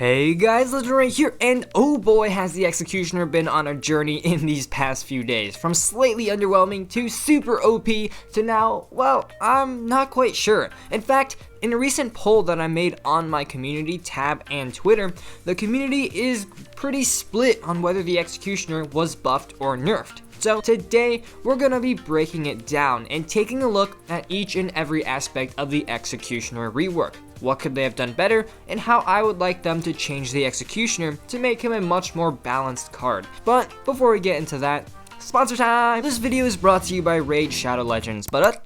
Hey guys, Legendaray here, and oh boy has the Executioner been on a journey in these past few days. From slightly underwhelming to super OP to now, well, I'm not quite sure. In fact, in a recent poll that I made on my community tab and Twitter, the community is pretty split on whether the Executioner was buffed or nerfed. So today, we're gonna be breaking it down and taking a look at each and every aspect of the Executioner rework. What could they have done better, and how I would like them to change the Executioner to make him a much more balanced card. But before we get into that, sponsor time! This video is brought to you by Raid Shadow Legends, but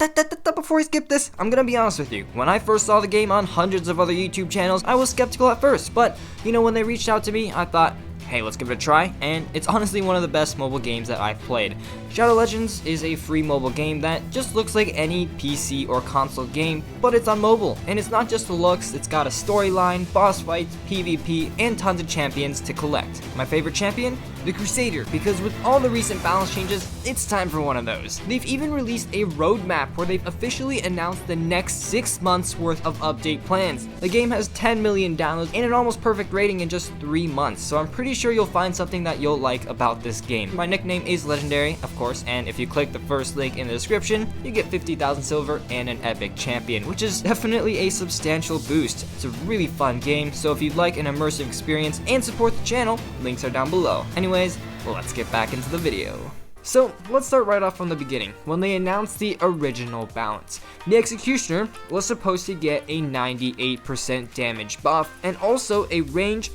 before we skip this, I'm gonna be honest with you. When I first saw the game on hundreds of other YouTube channels, I was skeptical at first, but you know, when they reached out to me, I thought, hey, let's give it a try, and it's honestly one of the best mobile games that I've played. Shadow Legends is a free mobile game that just looks like any PC or console game, but it's on mobile. And it's not just the looks, it's got a storyline, boss fights, PvP, and tons of champions to collect. My favorite champion? The Crusader, because with all the recent balance changes, it's time for one of those. They've even released a roadmap where they've officially announced the next 6 months worth of update plans. The game has 10 million downloads and an almost perfect rating in just 3 months, so I'm pretty sure you'll find something that you'll like about this game. My nickname is Legendary, of course, and if you click the first link in the description, you get 50,000 silver and an epic champion, which is definitely a substantial boost. It's a really fun game, so if you'd like an immersive experience and support the channel, links are down below. Anyways, let's get back into the video. So let's start right off from the beginning, when they announced the original balance. The Executioner was supposed to get a 98% damage buff and also a range,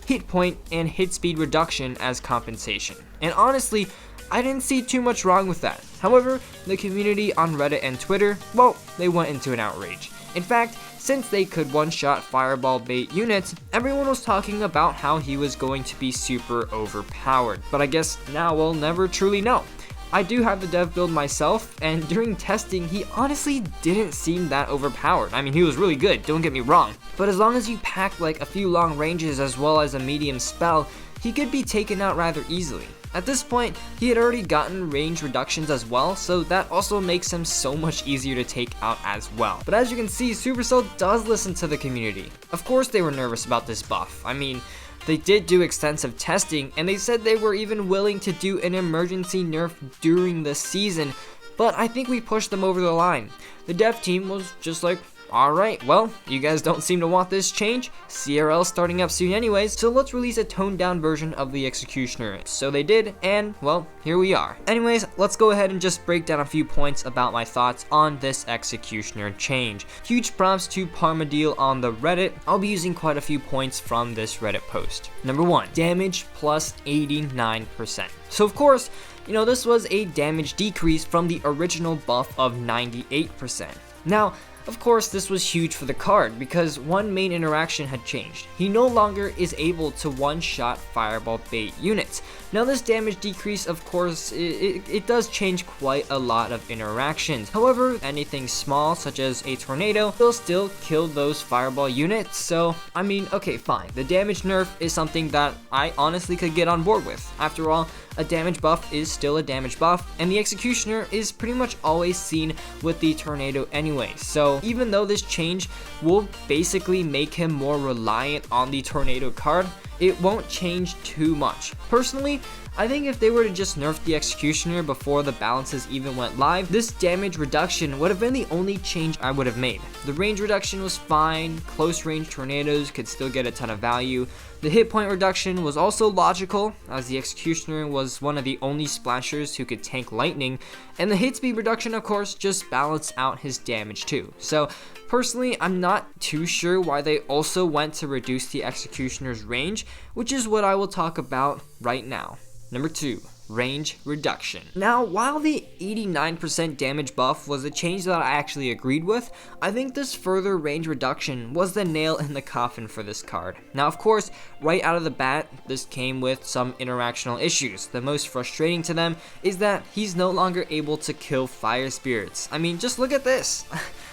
hit point, and hit speed reduction as compensation. And honestly, I didn't see too much wrong with that. However, the community on Reddit and Twitter, well, they went into an outrage. In fact, since they could one-shot fireball bait units, everyone was talking about how he was going to be super overpowered. But I guess now we'll never truly know. I do have the dev build myself, and during testing, he honestly didn't seem that overpowered. I mean, he was really good, don't get me wrong. But as long as you pack like a few long ranges as well as a medium spell, he could be taken out rather easily. At this point, he had already gotten range reductions as well, so that also makes him so much easier to take out as well. But as you can see, Supercell does listen to the community. Of course they were nervous about this buff. I mean, they did do extensive testing, and they said they were even willing to do an emergency nerf during the season, but I think we pushed them over the line. The dev team was just like, alright, well, you guys don't seem to want this change. CRL's starting up soon anyways, so let's release a toned down version of the Executioner. So they did, and well, here we are. Anyways, let's go ahead and just break down a few points about my thoughts on this Executioner change. Huge props to Parmadeal on the Reddit. I'll be using quite a few points from this Reddit post. Number 1, damage plus 89%. So of course, you know, this was a damage decrease from the original buff of 98%. Now, of course, this was huge for the card because one main interaction had changed. He no longer is able to one-shot fireball bait units. Now this damage decrease, of course, it does change quite a lot of interactions. However, anything small such as a tornado will still kill those fireball units. So, I mean, okay, fine. The damage nerf is something that I honestly could get on board with. After all, a damage buff is still a damage buff, and the Executioner is pretty much always seen with the tornado anyway. So even though this change will basically make him more reliant on the tornado card, it won't change too much. Personally, I think if they were to just nerf the Executioner before the balances even went live, this damage reduction would have been the only change I would have made. The range reduction was fine, close range tornadoes could still get a ton of value. The hit point reduction was also logical, as the Executioner was one of the only splashers who could tank lightning, and the hit speed reduction, of course, just balanced out his damage too. So personally, I'm not too sure why they also went to reduce the Executioner's range, which is what I will talk about right now. Number 2, range reduction. Now, while the 89% damage buff was a change that I actually agreed with, I think this further range reduction was the nail in the coffin for this card. Now, of course, right out of the bat, this came with some interactional issues. The most frustrating to them is that he's no longer able to kill fire spirits. I mean, just look at this.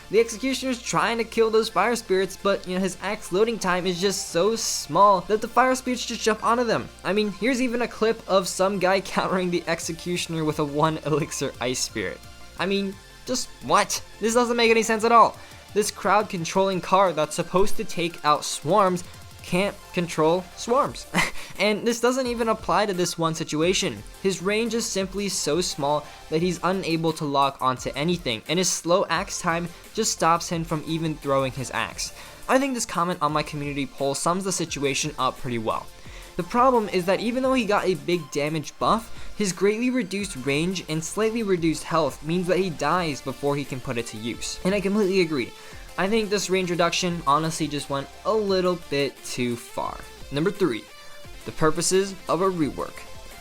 The Executioner's trying to kill those fire spirits, but you know, his axe loading time is just so small that the fire spirits just jump onto them. I mean, here's even a clip of some guy countering the Executioner with a 1 elixir ice spirit. I mean, just what? This doesn't make any sense at all. This crowd controlling card that's supposed to take out swarms can't control swarms. And this doesn't even apply to this one situation. His range is simply so small that he's unable to lock onto anything, and his slow axe time just stops him from even throwing his axe. I think this comment on my community poll sums the situation up pretty well. The problem is that even though he got a big damage buff, his greatly reduced range and slightly reduced health means that he dies before he can put it to use. And I completely agree. I think this range reduction honestly just went a little bit too far. Number 3, the purposes of a rework.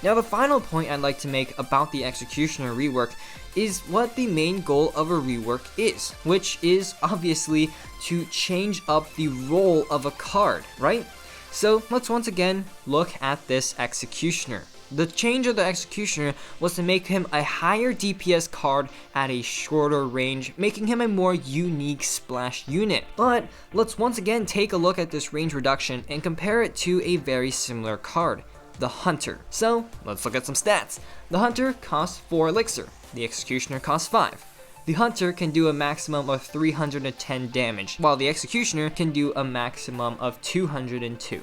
Now the final point I'd like to make about the Executioner rework is what the main goal of a rework is, which is obviously to change up the role of a card, right? So let's once again look at this Executioner. The change of the Executioner was to make him a higher DPS card at a shorter range, making him a more unique splash unit. But let's once again take a look at this range reduction and compare it to a very similar card, the Hunter. So let's look at some stats. The Hunter costs 4 elixir, the Executioner costs 5. The Hunter can do a maximum of 310 damage, while the Executioner can do a maximum of 202.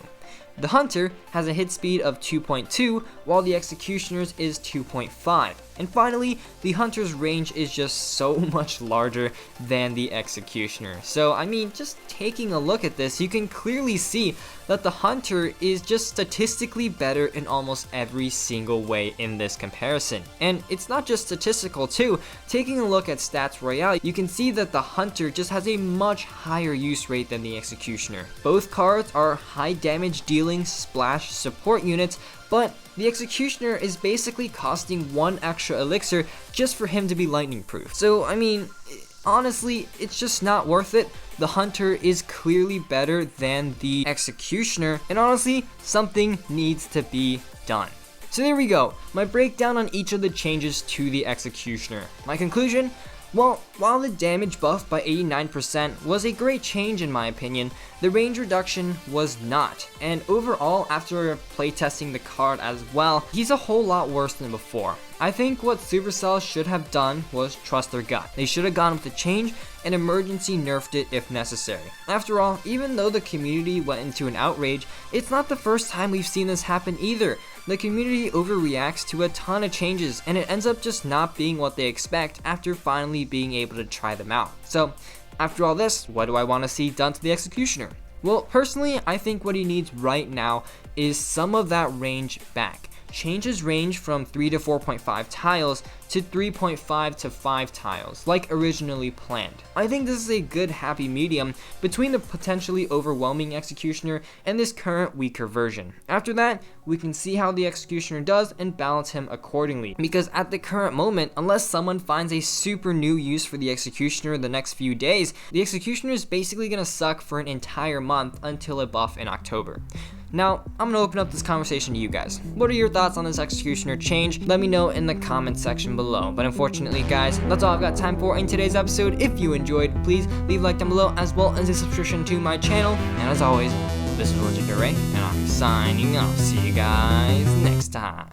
The Hunter has a hit speed of 2.2, while the Executioner's is 2.5. And finally, the Hunter's range is just so much larger than the Executioner. So I mean, just taking a look at this, you can clearly see that the Hunter is just statistically better in almost every single way in this comparison. And it's not just statistical too. Taking a look at Stats Royale, you can see that the Hunter just has a much higher use rate than the Executioner. Both cards are high damage dealing splash support units, but the Executioner is basically costing 1 extra elixir just for him to be lightning proof. So I mean, honestly, it's just not worth it. The Hunter is clearly better than the Executioner, and honestly, something needs to be done. So there we go, my breakdown on each of the changes to the Executioner. My conclusion? Well, while the damage buff by 89% was a great change in my opinion, the range reduction was not, and overall, after playtesting the card as well, he's a whole lot worse than before. I think what Supercell should have done was trust their gut. They should have gone with the change and emergency nerfed it if necessary. After all, even though the community went into an outrage, it's not the first time we've seen this happen either. The community overreacts to a ton of changes, and it ends up just not being what they expect after finally being able to try them out. So, after all this, what do I want to see done to the Executioner? Well, personally, I think what he needs right now is some of that range back. Change his range from 3 to 4.5 tiles to 3.5 to 5 tiles, like originally planned. I think this is a good happy medium between the potentially overwhelming Executioner and this current weaker version. After that, we can see how the Executioner does and balance him accordingly, because at the current moment, unless someone finds a super new use for the Executioner in the next few days, the Executioner is basically gonna suck for an entire month until a buff in October. Now, I'm gonna open up this conversation to you guys. What are your thoughts on this Executioner change? Let me know in the comment section below. But unfortunately, guys, that's all I've got time for in today's episode. If you enjoyed, please leave a like down below, as well as a subscription to my channel. And as always, this is Legendaray, and I'm signing off. See you guys next time.